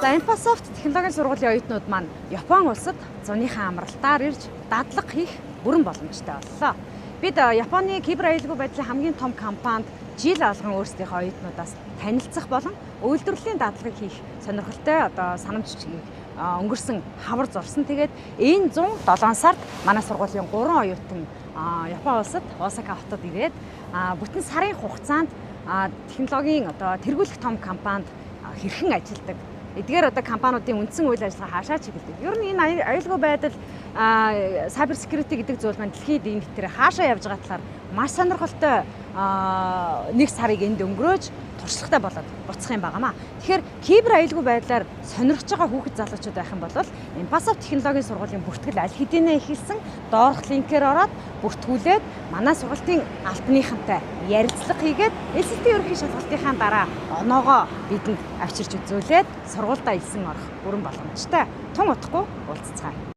За Infosoft технологийн сургуулийн оюутнууд маань Япон улсад зуныхаа амралтаар ирж дадлага хийх бүрэн боломжтой боллоо. Бид Японы кибер аюулгүй байдлын хамгийн том компанид жил алган өөрсдийнхөө оюутнуудаас танилцах болон үйлдвэрлэлийн дадлагыг хийх сонирхолтой санамжчгийг өнгөрсөн хавар зурсан. Тэгээд энэ 107 сард манай сургуулийн 3 оюутан Япон улсад Осака хотод ирээд бүтэн сарын хугацаанд технологийн тэргүүлэх том компанид хэрхэн ажилладаг. Эдгээр компаниудын үндсэн үйл ажиллагаа хаашаа чиглэдэг. Ер нь энэ аюулгүй байдал cyber security гэдэг зүйл маань дэлхийд энэ хэтээр хаашаа явж байгаа талаар маш сонирхолтой нэг сарыг энд өнгөрөөж туршлагатай болоод буцах юм байнамаа. Тэгэхээр кибер аюулгүй байдлаар сонирхож байгаа хүүхэд залуучууд байх юм бол Infosoft технологийн сургуулийн бүртгэл аль хэдийнэ эхэлсэн доорх линкээр ороод бүртгүүлээд манай сургуулийн албаныхантай ярилцлага хийгээд LCT ерөнхий шалгалтынхаа дараа оноогоо бидэнд авчирч үзүүлээд сургуультай элсэн орох бүрэн боломжтой. Тун утгагүй уулзцгаая.